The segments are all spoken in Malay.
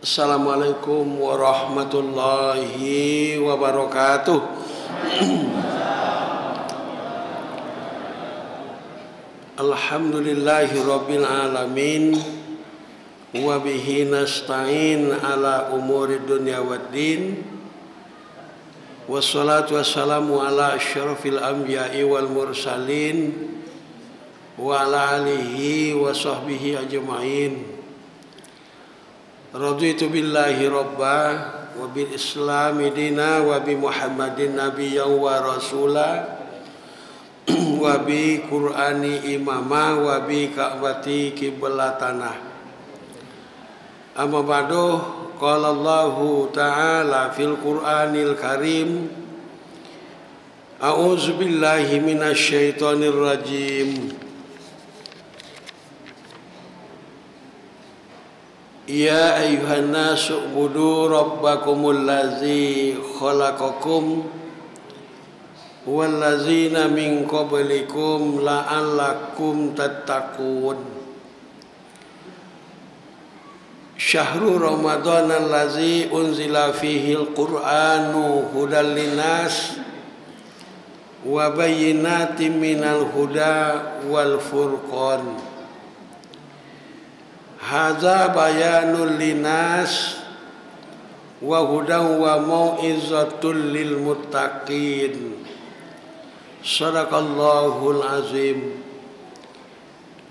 Assalamualaikum warahmatullahi wabarakatuh. Alhamdulillahi rabbil alamin, wa bihi nasta'in ala umuri dunya waddin. Wassalatu wassalamu ala asyrafil anbiya'i wal mursalin wa ala alihi wa sahbihi ajma'in. Raditu billahi rabba wa bil islami dina wa bi muhammadin nabiyyan wa rasula wa bi qur'ani imama wa bi ka'bati qiblatana. Amma ba'du, qala Allahu ta'ala fil qur'anil karim, a'udzu billahi minasy syaithanir rajim. Ya ayuhan nasu ubudu rabbakumul ladzi khalaqakum wallazina min qablikum la'allakum tattaqun. Syahrul Ramadan allazi unzila fihi al-Qur'anu hudal linnas wa bayyinatin minal huda wal furqan. Hadza bayanul linas wa hudan wa mau'izatul lil muttaqin. Shadaqallahul azim.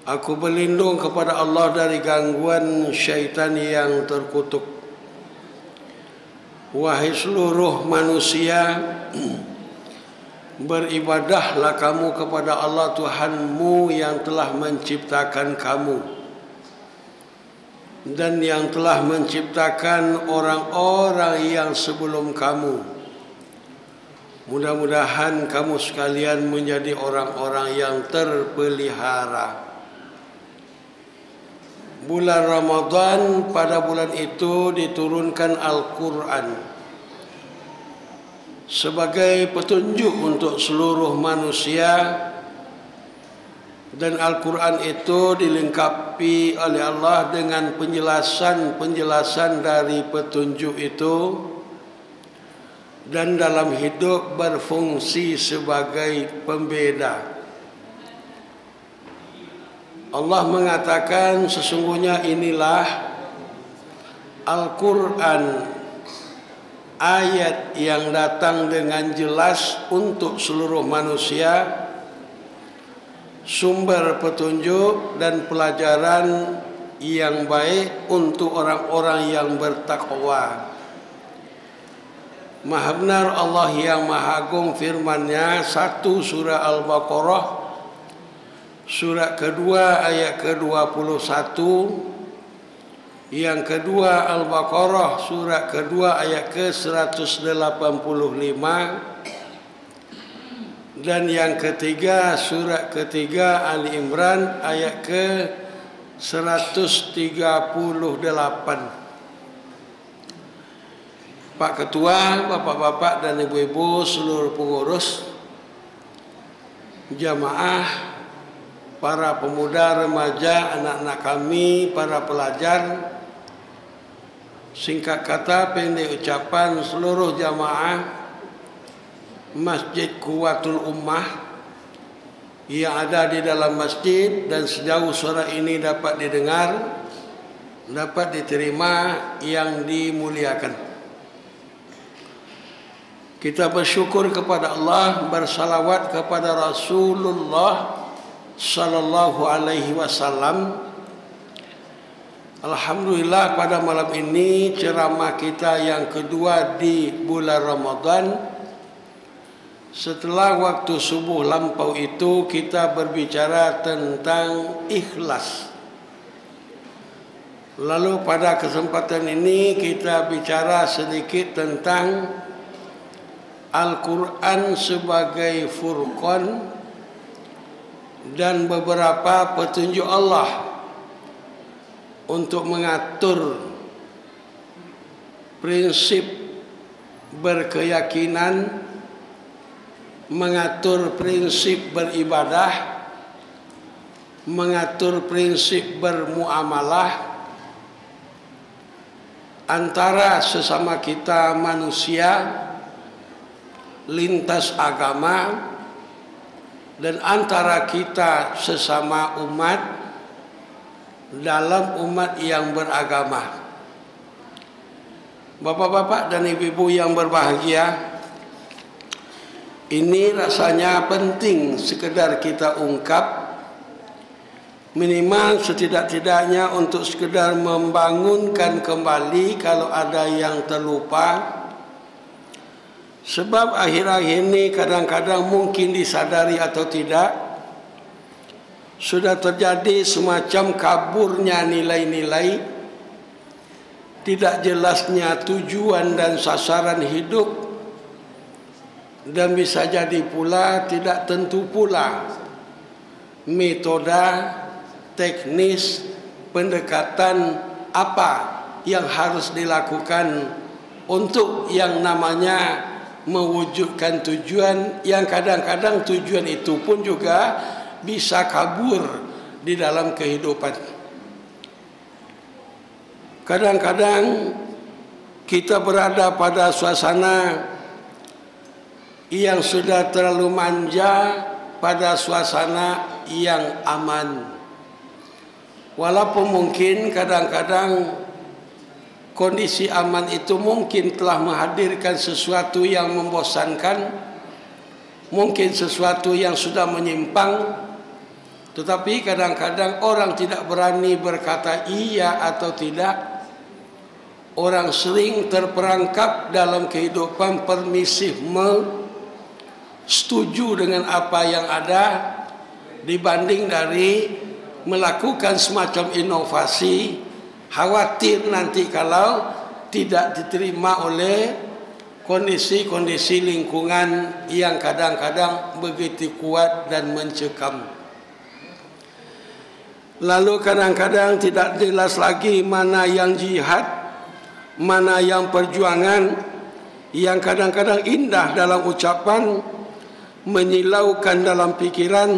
Aku berlindung kepada Allah dari gangguan syaitan yang terkutuk. Wahai seluruh manusia, beribadahlah kamu kepada Allah Tuhanmu yang telah menciptakan kamu dan yang telah menciptakan orang-orang yang sebelum kamu. Mudah-mudahan kamu sekalian menjadi orang-orang yang terpelihara. Bulan Ramadan, pada bulan itu diturunkan Al-Quran sebagai petunjuk untuk seluruh manusia. Dan Al-Quran itu dilengkapi oleh Allah dengan penjelasan-penjelasan dari petunjuk itu, dan dalam hidup berfungsi sebagai pembeda. Allah mengatakan sesungguhnya inilah Al-Quran, ayat yang datang dengan jelas untuk seluruh manusia, sumber petunjuk dan pelajaran yang baik untuk orang-orang yang bertakwa. Maha benar Allah yang Maha Agung firman-Nya, 1 surah Al-Baqarah surat kedua ayat ke-21, yang kedua Al-Baqarah surat kedua ayat ke-185, dan yang ketiga surat ketiga Ali Imran ayat ke-138. Pak Ketua, Bapak-bapak dan Ibu-ibu, seluruh pengurus, jamaah, para pemuda, remaja, anak-anak kami, para pelajar, singkat kata pendek ucapan, seluruh jamaah Masjid Quwwatul Ummah yang ada di dalam masjid, dan sejauh suara ini dapat didengar, dapat diterima, yang dimuliakan. Kita bersyukur kepada Allah, bersalawat kepada Rasulullah sallallahu alaihi wasallam. Alhamdulillah, pada malam ini ceramah kita yang kedua di bulan Ramadan. Setelah waktu subuh lampau itu, kita berbicara tentang ikhlas. Lalu pada kesempatan ini kita bicara sedikit tentang Al-Quran sebagai furqan dan beberapa petunjuk Allah untuk mengatur prinsip berkeyakinan, mengatur prinsip beribadah, mengatur prinsip bermuamalah, antara sesama kita manusia, lintas agama, dan antara kita sesama umat dalam umat yang beragama. Bapak-bapak dan ibu-ibu yang berbahagia, ini rasanya penting sekedar kita ungkap, minimal setidak-tidaknya untuk sekedar membangunkan kembali kalau ada yang terlupa. Sebab akhir-akhir ini kadang-kadang mungkin disadari atau tidak, sudah terjadi semacam kaburnya nilai-nilai, tidak jelasnya tujuan dan sasaran hidup, dan bisa jadi pula tidak tentu pula metode, teknis, pendekatan apa yang harus dilakukan untuk yang namanya mewujudkan tujuan, yang kadang-kadang tujuan itu pun juga bisa kabur di dalam kehidupan. Kadang-kadang kita berada pada suasana yang sudah terlalu manja, pada suasana yang aman. Walaupun mungkin kadang-kadang kondisi aman itu mungkin telah menghadirkan sesuatu yang membosankan, mungkin sesuatu yang sudah menyimpang, tetapi kadang-kadang orang tidak berani berkata iya atau tidak. Orang sering terperangkap dalam kehidupan permisifme, setuju dengan apa yang ada, dibanding dari melakukan semacam inovasi, khawatir nanti kalau tidak diterima oleh kondisi-kondisi lingkungan yang kadang-kadang begitu kuat dan mencekam. Lalu kadang-kadang tidak jelas lagi mana yang jihad, mana yang perjuangan, yang kadang-kadang indah dalam ucapan, menyilaukan dalam pikiran,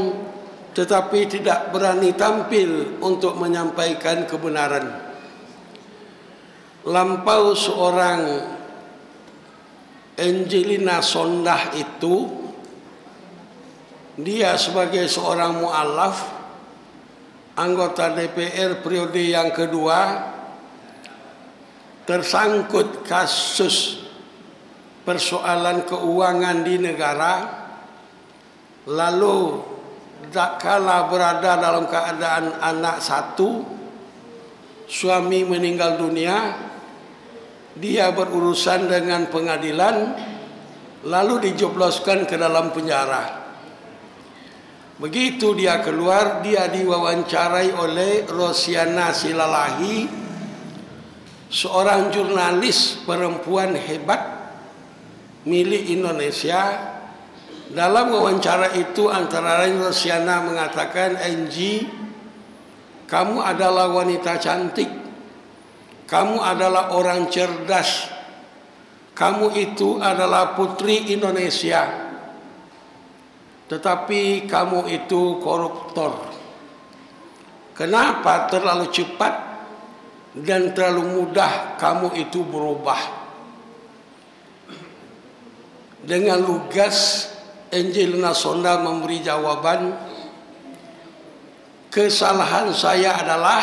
tetapi tidak berani tampil untuk menyampaikan kebenaran. Lampau seorang Angelina Sondah itu, dia sebagai seorang mu'alaf, anggota DPR periode yang kedua, tersangkut kasus persoalan keuangan di negara, lalu tak kala berada dalam keadaan anak satu, suami meninggal dunia, dia berurusan dengan pengadilan, lalu dijebloskan ke dalam penjara. Begitu dia keluar, dia diwawancarai oleh Rosiana Silalahi, seorang jurnalis perempuan hebat milik Indonesia. Dalam wawancara itu antara lain Rosiana mengatakan, Angie, kamu adalah wanita cantik, kamu adalah orang cerdas, kamu itu adalah putri Indonesia, tetapi kamu itu koruptor. Kenapa terlalu cepat dan terlalu mudah kamu itu berubah? Dengan lugas Angelina Sondah memberi jawaban, kesalahan saya adalah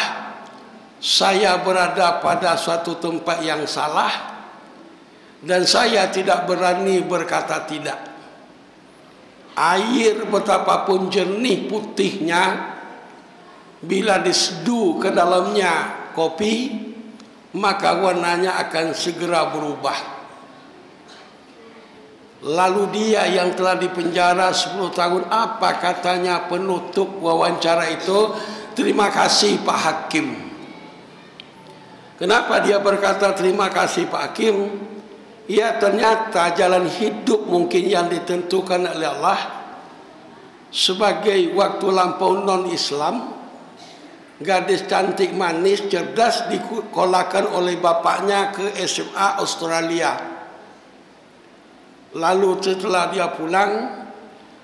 saya berada pada suatu tempat yang salah dan saya tidak berani berkata tidak. Air betapapun jernih putihnya, bila diseduh ke dalamnya kopi, maka warnanya akan segera berubah. Lalu dia yang telah dipenjara 10 tahun, apa katanya penutup wawancara itu? Terima kasih Pak Hakim. Kenapa dia berkata terima kasih Pak Hakim? Ya, ternyata jalan hidup mungkin yang ditentukan oleh Allah sebagai waktu lampau non-Islam, gadis cantik manis cerdas dikolakan oleh bapaknya ke SMA Australia. Lalu setelah dia pulang,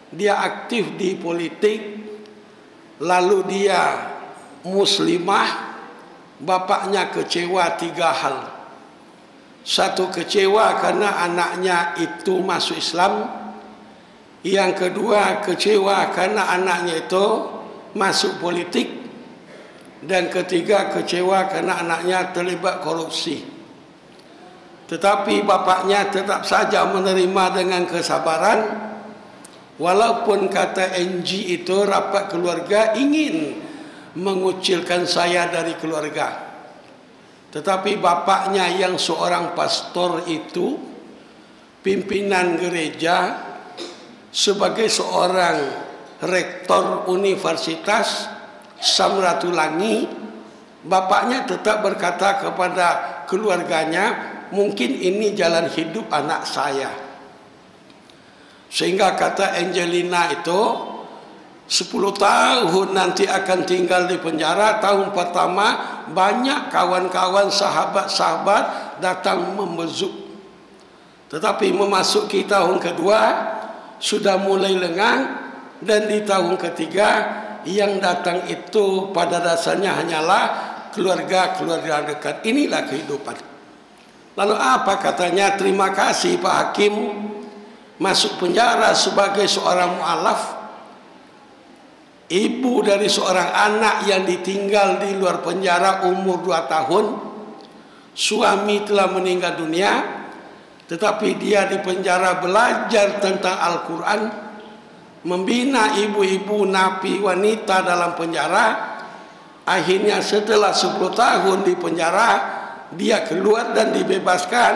dia aktif di politik, lalu dia muslimah, bapaknya kecewa 3 hal. Satu, kecewa karena anaknya itu masuk Islam. Yang kedua, kecewa karena anaknya itu masuk politik. Dan ketiga, kecewa karena anaknya terlibat korupsi. Tetapi bapaknya tetap saja menerima dengan kesabaran. Walaupun kata NG itu, rapat keluarga, ingin mengucilkan saya dari keluarga. Tetapi bapaknya yang seorang pastor itu, pimpinan gereja, sebagai seorang rektor universitas Samratulangi, bapaknya tetap berkata kepada keluarganya, mungkin ini jalan hidup anak saya. Sehingga kata Angelina itu 10 tahun nanti akan tinggal di penjara. Tahun pertama banyak kawan-kawan, sahabat-sahabat datang membesuk. Tetapi memasuki tahun kedua sudah mulai lengang. Dan di tahun ketiga yang datang itu pada dasarnya hanyalah keluarga-keluarga dekat. Inilah kehidupan. Lalu apa katanya? Terima kasih Pak Hakim, masuk penjara sebagai seorang mu'alaf. Ibu dari seorang anak yang ditinggal di luar penjara umur 2 tahun. Suami telah meninggal dunia, tetapi dia di penjara belajar tentang Al-Quran, membina ibu-ibu napi wanita dalam penjara. Akhirnya setelah 10 tahun di penjara, dia keluar dan dibebaskan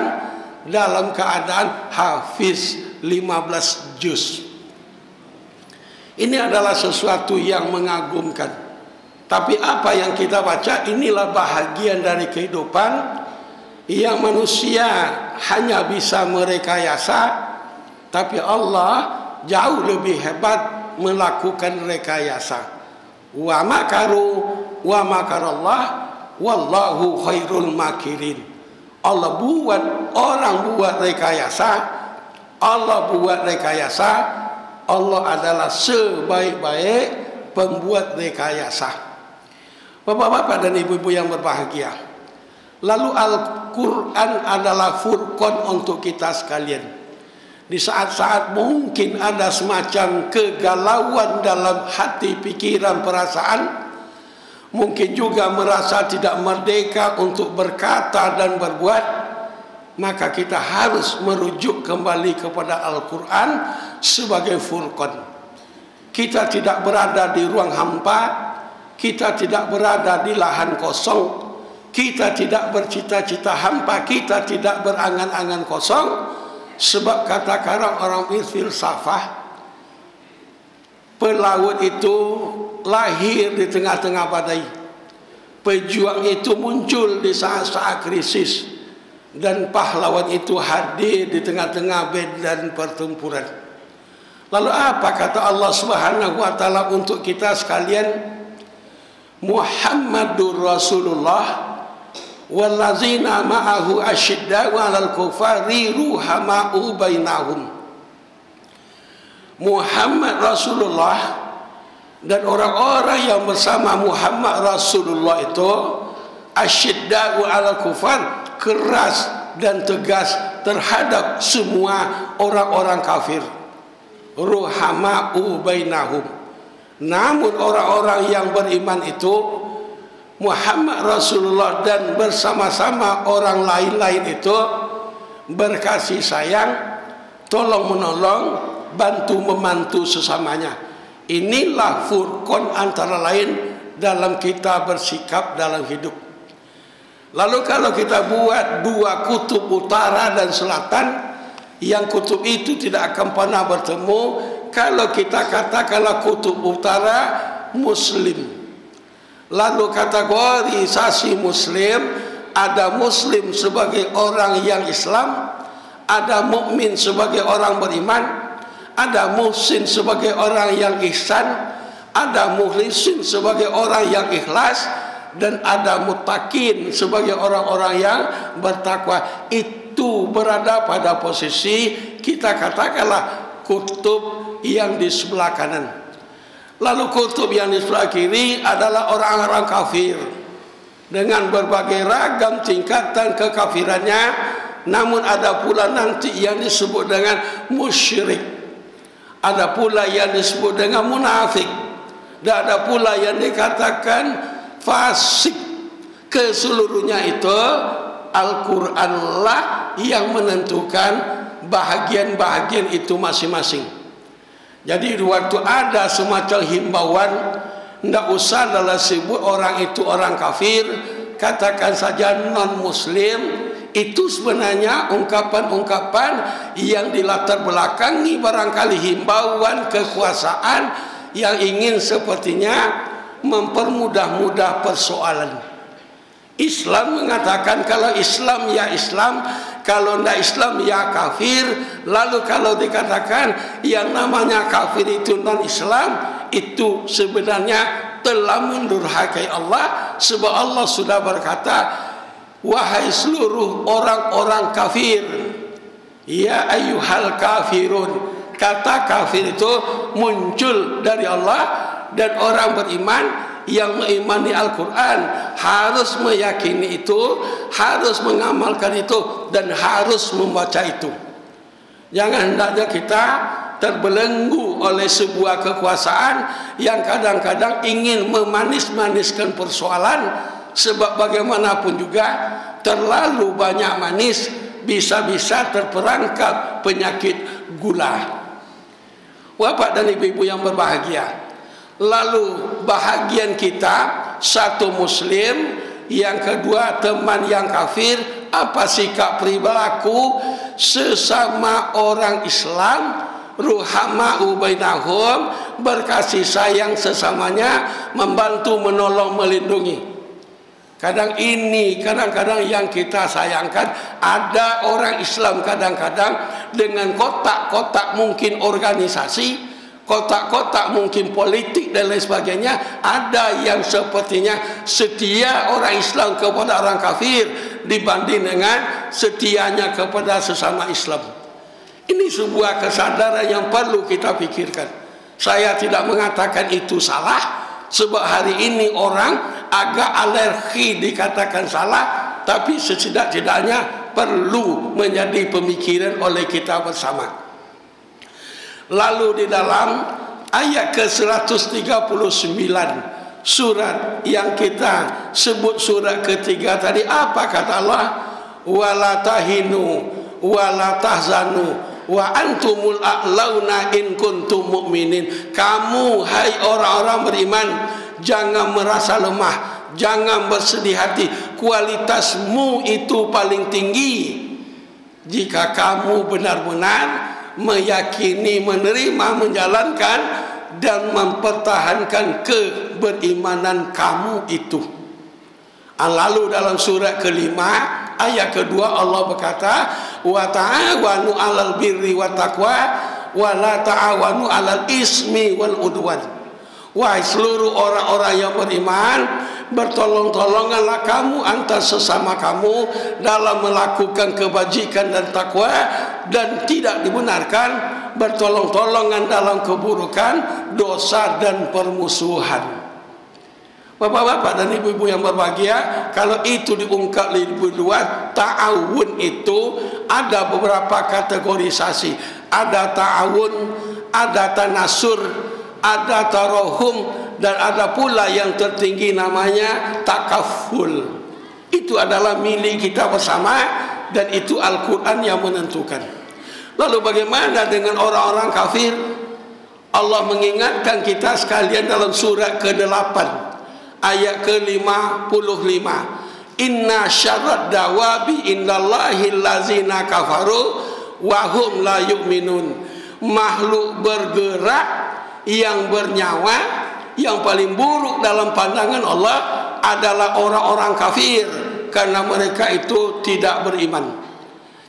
dalam keadaan hafiz 15 juz. Ini adalah sesuatu yang mengagumkan. Tapi apa yang kita baca, inilah bahagian dari kehidupan yang manusia hanya bisa merekayasa, tapi Allah jauh lebih hebat melakukan rekayasa. Wa makaru wa makarallah wallahu khairul makirin. Allah buat, orang buat rekayasa, Allah buat rekayasa, Allah adalah sebaik-baik pembuat rekayasa. Bapak-bapak dan ibu-ibu yang berbahagia, lalu Al-Quran adalah furqan untuk kita sekalian. Di saat-saat mungkin ada semacam kegalauan dalam hati, pikiran, perasaan, mungkin juga merasa tidak merdeka untuk berkata dan berbuat, maka kita harus merujuk kembali kepada Al-Quran sebagai furqan. Kita tidak berada di ruang hampa, kita tidak berada di lahan kosong, kita tidak bercita-cita hampa, kita tidak berangan-angan kosong. Sebab kata-kata orang filsafah, pelaut itu lahir di tengah-tengah badai, pejuang itu muncul di saat-saat krisis, dan pahlawan itu hadir di tengah-tengah medan pertempuran. Lalu apa kata Allah Subhanahu wa taala untuk kita sekalian? Muhammadur Rasulullah wallazina ma'ahu asyidda'u 'alal kufari ruhama'u bainahum. Muhammad Rasulullah dan orang-orang yang bersama Muhammad Rasulullah itu asyidda'u 'alal kufar, keras dan tegas terhadap semua orang-orang kafir. Ruhama'u bainahum. Namun orang-orang yang beriman itu, Muhammad Rasulullah dan bersama-sama orang lain-lain itu berkasih sayang, tolong menolong, bantu membantu sesamanya. Inilah furqan antara lain dalam kita bersikap dalam hidup. Lalu kalau kita buat dua kutub utara dan selatan, yang kutub itu tidak akan pernah bertemu. Kalau kita katakanlah kutub utara Muslim, lalu kategorisasi Muslim, ada Muslim sebagai orang yang Islam, ada mukmin sebagai orang beriman, ada muhsin sebagai orang yang ihsan, ada mukhlisin sebagai orang yang ikhlas, dan ada muttaqin sebagai orang-orang yang bertakwa. Itu berada pada posisi kita katakanlah kutub yang di sebelah kanan. Lalu kutub yang di sebelah kiri adalah orang-orang kafir dengan berbagai ragam tingkatan kekafirannya, Namun ada pula nanti yang disebut dengan musyrik, ada pula yang disebut dengan munafik, dan ada pula yang dikatakan fasik. Keseluruhnya itu Al-Quranlah yang menentukan bahagian-bahagian itu masing-masing. Jadi waktu ada semacam himbauan, tidak usah dalam sebut orang itu orang kafir, katakan saja non-muslim. Itu sebenarnya ungkapan-ungkapan yang dilatar belakangi barangkali himbauan kekuasaan yang ingin sepertinya mempermudah-mudah persoalan. Islam mengatakan kalau Islam ya Islam, kalau tidak Islam ya kafir. Lalu kalau dikatakan yang namanya kafir itu non-Islam, itu sebenarnya telah mendurhakai Allah. Sebab Allah sudah berkata, wahai seluruh orang-orang kafir, ya ayyuhal kafirun. Kata kafir itu muncul dari Allah, dan orang beriman yang mengimani Al-Quran harus meyakini itu, harus mengamalkan itu, dan harus membaca itu. Jangan hendaknya kita terbelenggu oleh sebuah kekuasaan yang kadang-kadang ingin memanis-maniskan persoalan. Sebab bagaimanapun juga terlalu banyak manis bisa-bisa terperangkap penyakit gula. Bapak dan ibu-ibu yang berbahagia, lalu bahagian kita, satu muslim, yang kedua teman yang kafir, apa sikap perilaku sesama orang Islam? Ruhama'u bainahum, berkasih sayang sesamanya, membantu, menolong, melindungi. Kadang-kadang yang kita sayangkan, ada orang Islam kadang-kadang dengan kotak-kotak mungkin organisasi, kotak-kotak mungkin politik dan lain sebagainya. Ada yang sepertinya setia orang Islam kepada orang kafir dibanding dengan setianya kepada sesama Islam. Ini sebuah kesadaran yang perlu kita pikirkan. Saya tidak mengatakan itu salah, sebab hari ini orang agak alergi dikatakan salah, tapi setidak-tidaknya perlu menjadi pemikiran oleh kita bersama. Lalu di dalam ayat ke-139 surat yang kita sebut surat ketiga tadi, apa kata Allah? Wala tahinu wala tahzanu wa antumul a'launa in kuntum mu'minin. Kamu hai orang-orang beriman, jangan merasa lemah, jangan bersedih hati. Kualitasmu itu paling tinggi jika kamu benar-benar meyakini, menerima, menjalankan dan mempertahankan keberimanan kamu itu. Lalu dalam surat kelima ayat kedua Allah berkata, wa ta'awanu 'alal birri wat taqwa wa la ta'awanu 'alal ismi wal udwan. Wahai seluruh orang-orang yang beriman, bertolong-tolonganlah kamu antar sesama kamu dalam melakukan kebajikan dan takwa, dan tidak dibenarkan bertolong-tolongan dalam keburukan, dosa dan permusuhan. Bapak-bapak dan ibu-ibu yang berbahagia, kalau itu diungkap lebih luas, ta'awun itu ada beberapa kategorisasi. Ada ta'awun, ada tanasur, ada tarohum, dan ada pula yang tertinggi namanya takaful. Itu adalah milik kita bersama, dan itu Al-Quran yang menentukan. Lalu bagaimana dengan orang-orang kafir? Allah mengingatkan kita sekalian dalam surat ke-8 ayat ke-55. Inna syarrad dawabi indallahi allazina kafaru wa hum la yu'minun. Makhluk bergerak yang bernyawa yang paling buruk dalam pandangan Allah adalah orang-orang kafir, karena mereka itu tidak beriman.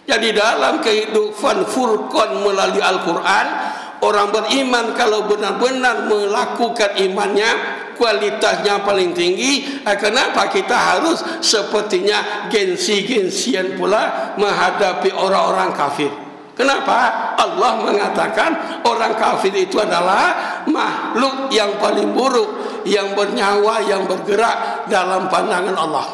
Jadi dalam kehidupan Furqan melalui Al-Quran, orang beriman kalau benar-benar melakukan imannya, kualitasnya paling tinggi. Kenapa kita harus sepertinya gengsi-gengsian pula menghadapi orang-orang kafir? Kenapa? Allah mengatakan orang kafir itu adalah makhluk yang paling buruk, yang bernyawa, yang bergerak dalam pandangan Allah.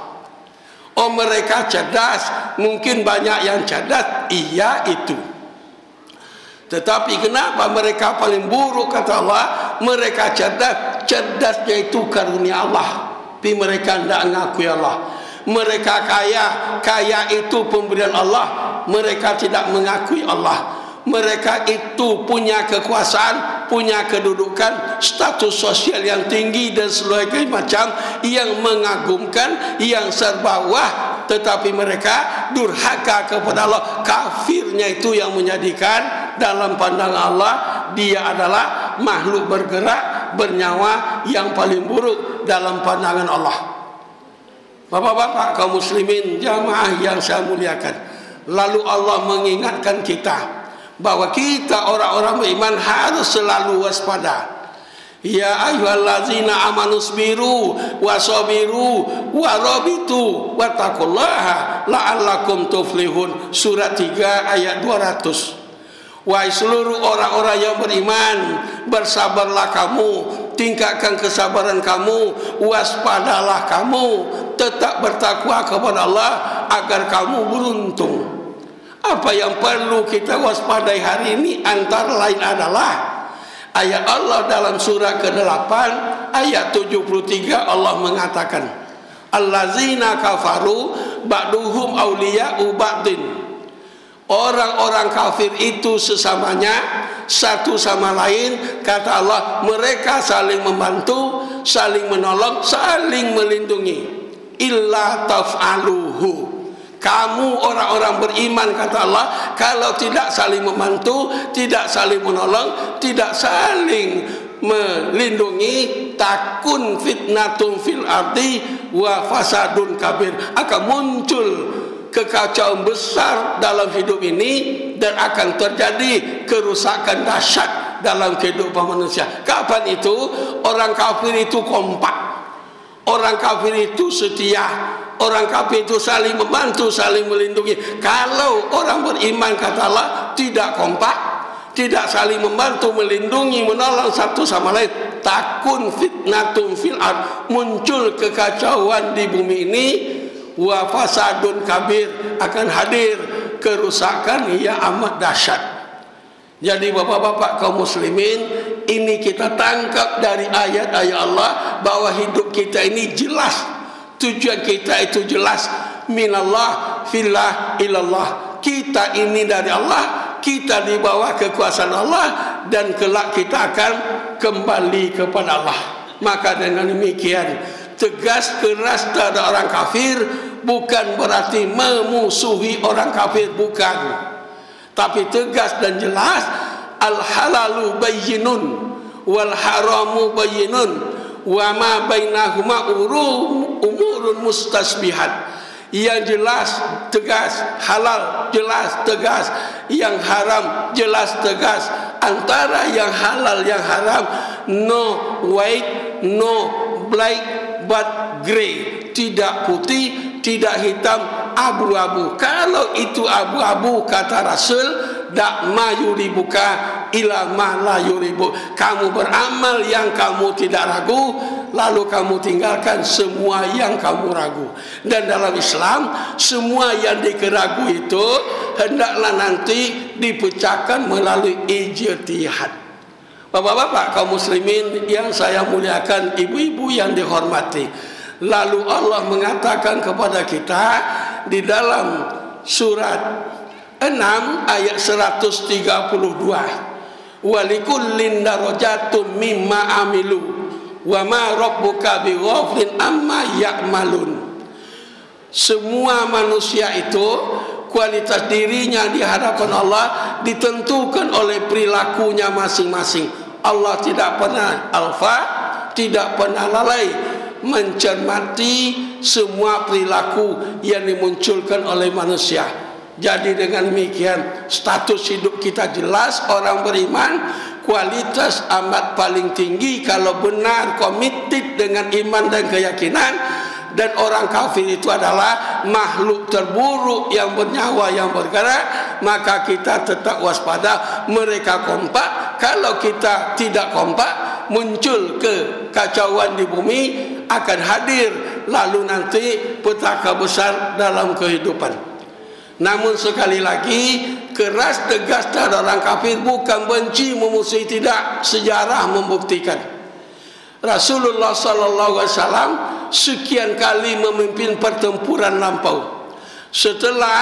Oh, mereka cerdas, mungkin banyak yang cerdas, iya itu. Tetapi kenapa mereka paling buruk kata Allah? Mereka cerdas, cerdasnya itu karunia Allah, tapi mereka tidak mengakui Allah. Mereka kaya, kaya itu pemberian Allah, mereka tidak mengakui Allah. Mereka itu punya kekuasaan, punya kedudukan, status sosial yang tinggi dan sebagainya macam yang mengagumkan, yang serba wah, tetapi mereka durhaka kepada Allah. Kafirnya itu yang menjadikan dalam pandangan Allah dia adalah makhluk bergerak, bernyawa yang paling buruk dalam pandangan Allah. Bapak-bapak kaum muslimin jamaah yang saya muliakan, lalu Allah mengingatkan kita bahwa kita orang-orang beriman harus selalu waspada. Ya ayyuhallazina amanu sabiru wasabiru warabitu wattaqullaha la'allakum tuflihun. Surat 3 ayat 200. Wahai seluruh orang-orang yang beriman, bersabarlah kamu, tingkatkan kesabaran kamu, waspadalah kamu, tetap bertakwa kepada Allah agar kamu beruntung. Apa yang perlu kita waspadai hari ini antara lain adalah ayat Allah dalam surah ke-8 ayat 73. Allah mengatakan, allazina kafaru ba'duhum awliya'u ba'din. Orang-orang kafir itu sesamanya satu sama lain, kata Allah, mereka saling membantu, saling menolong, saling melindungi. Illa taf'aluhu, kamu orang-orang beriman kata Allah, kalau tidak saling membantu, tidak saling menolong, tidak saling melindungi, takun fitnatun fil ardi wa fasadun kabir, akan muncul kekacauan besar dalam hidup ini dan akan terjadi kerusakan dahsyat dalam kehidupan manusia. Kapan itu? Orang kafir itu kompak, orang kafir itu setia, orang kafir itu saling membantu, saling melindungi. Kalau orang beriman kata Allah tidak kompak, tidak saling membantu, melindungi, menolong satu sama lain, takun fitnatun fil ard, muncul kekacauan di bumi ini, wa fasadun kabir, akan hadir kerusakan yang amat dahsyat. Jadi bapak-bapak kaum muslimin, ini kita tangkap dari ayat-ayat Allah bahwa hidup kita ini jelas, tujuan kita itu jelas, minallah fillah ilallah. Kita ini dari Allah, kita di bawah kekuasaan Allah, dan kelak kita akan kembali kepada Allah. Maka dengan demikian, tegas keras terhadap orang kafir bukan berarti memusuhi orang kafir, bukan. Tapi tegas dan jelas, al halalu bayyinun wal haramu bayyinun wa ma bainahuma umurun mustasbihat. Yang jelas tegas, halal jelas tegas, yang haram jelas tegas. Antara yang halal yang haram, no white, no black, but grey, tidak putih, tidak hitam, abu-abu. Kalau itu abu-abu, kata Rasul, dak ma yuribuka ila ma la yuribu. Kamu beramal yang kamu tidak ragu, lalu kamu tinggalkan semua yang kamu ragu. Dan dalam Islam, semua yang dikeragu itu hendaklah nanti dipecahkan melalui ijtihad. Bapak-bapak kaum muslimin yang saya muliakan, ibu-ibu yang dihormati, lalu Allah mengatakan kepada kita di dalam surat 6 ayat 132, walikullin darajatum mimma amilu wa ma rabbuka bighafilin amma ya'malun. Semua manusia itu kualitas dirinya di hadapan Allah ditentukan oleh perilakunya masing-masing. Allah tidak pernah alfa, tidak pernah lalai mencermati semua perilaku yang dimunculkan oleh manusia. Jadi dengan demikian, status hidup kita jelas. Orang beriman kualitas amat paling tinggi kalau benar komited dengan iman dan keyakinan. Dan orang kafir itu adalah makhluk terburuk yang bernyawa, yang bergerak. Maka kita tetap waspada. Mereka kompak. Kalau kita tidak kompak, muncul kekacauan di bumi, akan hadir lalu nanti petaka besar dalam kehidupan. Namun sekali lagi, keras tegas terhadap orang kafir bukan benci memusuhi, tidak. Sejarah membuktikan Rasulullah sallallahu alaihi wasallam sekian kali memimpin pertempuran lampau. Setelah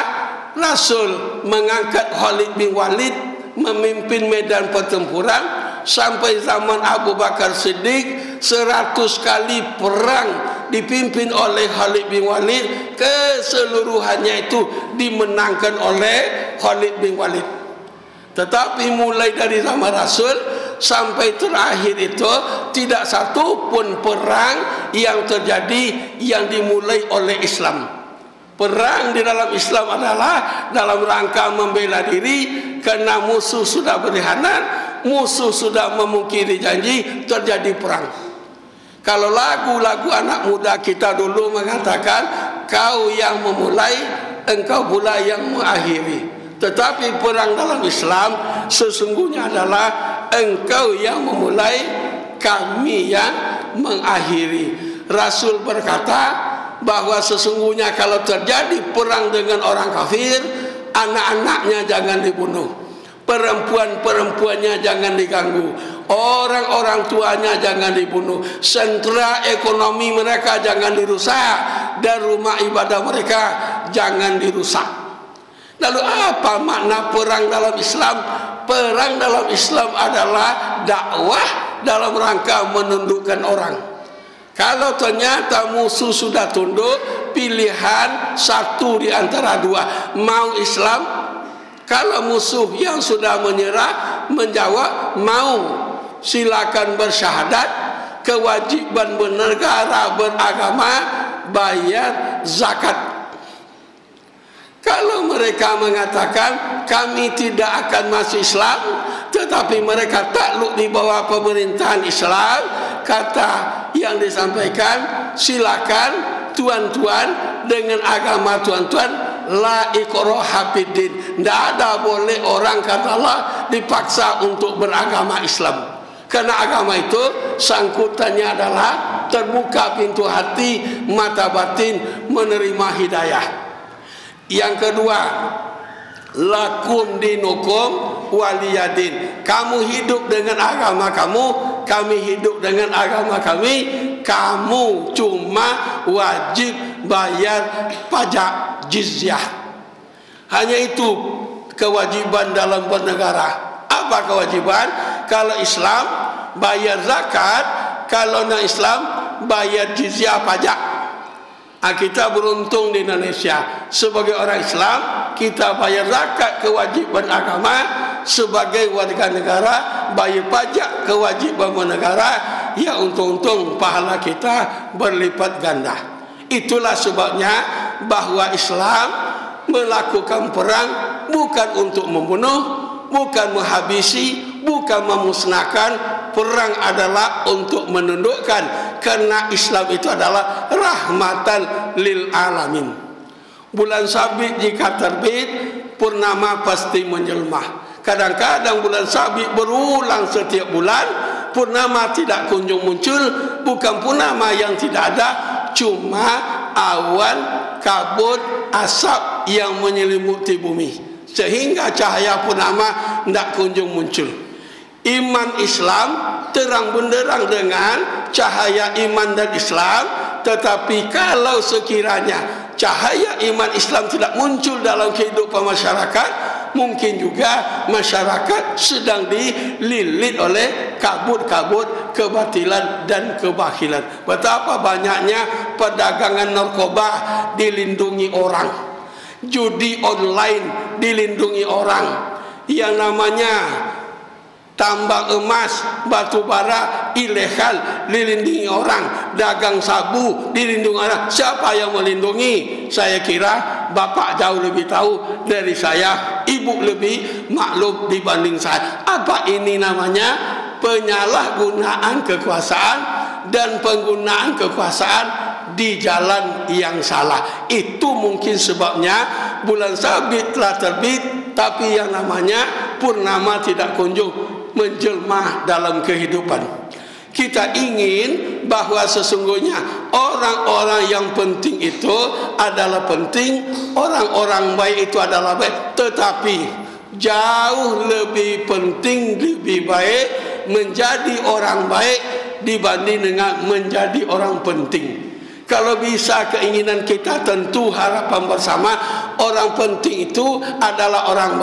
Rasul mengangkat Khalid bin Walid memimpin medan pertempuran, sampai zaman Abu Bakar Siddiq 100 kali perang dipimpin oleh Khalid bin Walid, keseluruhannya itu dimenangkan oleh Khalid bin Walid. Tetapi mulai dari zaman Rasul sampai terakhir itu tidak satu pun perang yang terjadi yang dimulai oleh Islam. Perang di dalam Islam adalah dalam rangka membela diri, karena musuh sudah berkhianat, musuh sudah memungkiri janji, terjadi perang. Kalau lagu-lagu anak muda kita dulu mengatakan, kau yang memulai, engkau pula yang mengakhiri. Tetapi perang dalam Islam sesungguhnya adalah engkau yang memulai, kami yang mengakhiri. Rasul berkata bahwa sesungguhnya kalau terjadi perang dengan orang kafir, anak-anaknya jangan dibunuh, perempuan-perempuannya jangan diganggu, orang-orang tuanya jangan dibunuh, sentra ekonomi mereka jangan dirusak, dan rumah ibadah mereka jangan dirusak. Lalu apa makna perang dalam Islam? Perang dalam Islam adalah dakwah dalam rangka menundukkan orang. Kalau ternyata musuh sudah tunduk, pilihan satu di antara dua, mau Islam. Kalau musuh yang sudah menyerah menjawab mau, silakan bersyahadat, kewajiban bernegara beragama, bayar zakat. Kalau mereka mengatakan kami tidak akan masuk Islam, tetapi mereka takluk di bawah pemerintahan Islam, kata yang disampaikan, silakan tuan-tuan dengan agama tuan-tuan, la ikraha fiddin. Tidak ada boleh orang, kata Allah, dipaksa untuk beragama Islam. Karena agama itu sangkutannya adalah terbuka pintu hati, mata batin, menerima hidayah. Yang kedua, lakum dinukum waliyadin. Kamu hidup dengan agama kamu, kami hidup dengan agama kami. Kamu cuma wajib bayar pajak jizyah. Hanya itu kewajiban dalam bernegara. Apa kewajiban? Kalau Islam bayar zakat, kalau non Islam bayar jizyah pajak. Kita beruntung di Indonesia. Sebagai orang Islam, kita bayar zakat, kewajiban agama. Sebagai warga negara, bayar pajak, kewajiban bernegara. Ya, untung-untung pahala kita berlipat ganda. Itulah sebabnya bahwa Islam melakukan perang bukan untuk membunuh, bukan menghabisi, bukan memusnahkan. Perang adalah untuk menundukkan, karena Islam itu adalah rahmatan lil alamin. Bulan sabit jika terbit, purnama pasti menjelma. Kadang-kadang bulan sabit berulang setiap bulan, purnama tidak kunjung muncul. Bukan purnama yang tidak ada, cuma awan, kabut, asap yang menyelimuti bumi, sehingga cahaya purnama tidak kunjung muncul. Iman Islam terang benderang dengan cahaya iman dan Islam. Tetapi kalau sekiranya cahaya iman Islam tidak muncul dalam kehidupan masyarakat, mungkin juga masyarakat sedang dililit oleh kabut-kabut kebatilan dan kebakilan. Betapa banyaknya perdagangan narkoba dilindungi orang, judi online dilindungi orang, yang namanya tambang emas, batu bara ilegal dilindungi orang, dagang sabu dilindungi orang. Siapa yang melindungi? Saya kira bapak jauh lebih tahu dari saya, ibu lebih maklum dibanding saya. Apa ini namanya? Penyalahgunaan kekuasaan dan penggunaan kekuasaan di jalan yang salah. Itu mungkin sebabnya bulan sabit telah terbit, tapi yang namanya purnama tidak kunjung menjelma dalam kehidupan. Kita ingin bahwa sesungguhnya orang-orang yang penting itu adalah penting, orang-orang baik itu adalah baik, tetapi jauh lebih penting, lebih baik menjadi orang baik dibanding dengan menjadi orang penting. Kalau bisa keinginan kita, tentu harapan bersama orang penting itu adalah orang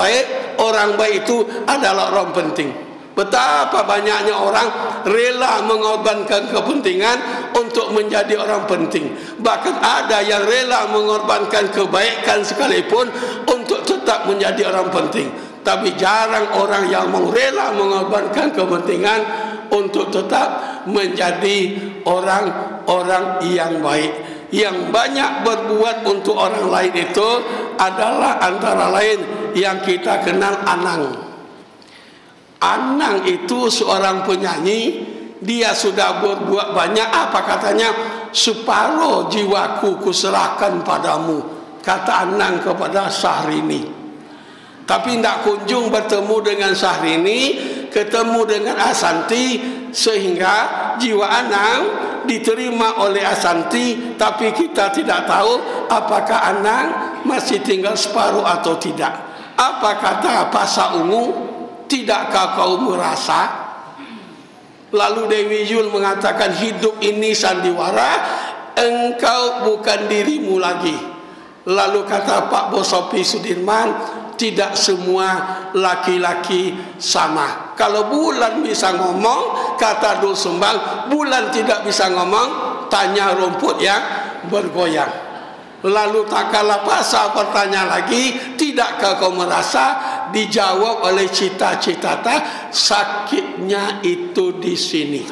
baik itu adalah orang penting. Betapa banyaknya orang rela mengorbankan kepentingan untuk menjadi orang penting. Bahkan ada yang rela mengorbankan kebaikan sekalipun untuk tetap menjadi orang penting. Tapi jarang orang yang mau rela mengorbankan kepentingan untuk tetap menjadi orang-orang yang baik. Yang banyak berbuat untuk orang lain itu adalah antara lain yang kita kenal Anang. Anang itu seorang penyanyi. Dia sudah berbuat banyak. Apa katanya? Separuh jiwaku kuserahkan padamu, kata Anang kepada Syahrini. Tapi tidak kunjung bertemu dengan Syahrini, ketemu dengan Asanti, sehingga jiwa Anang diterima oleh Asanti. Tapi kita tidak tahu apakah Anang masih tinggal separuh atau tidak. Apa kata Pasa Ungu? Tidakkah kau merasa? Lalu Dewi Yul mengatakan, hidup ini sandiwara, engkau bukan dirimu lagi. Lalu kata Pak Bosopi Sudirman, tidak semua laki-laki sama. Kalau bulan bisa ngomong, kata Dul Sumbang, bulan tidak bisa ngomong, tanya rumput yang bergoyang. Lalu tak kalah Pasa bertanya lagi, tidakkah kau merasa? Dijawab oleh Cita-Cita, sakitnya itu di sini.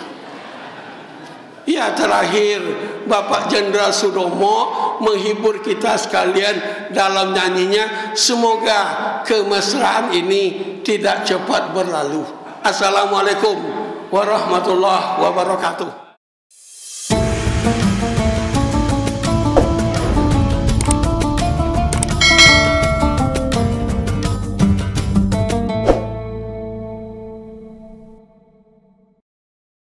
Ya, terakhir Bapak Jenderal Sudomo menghibur kita sekalian dalam nyanyinya. Semoga kemesraan ini tidak cepat berlalu. Assalamualaikum warahmatullahi wabarakatuh.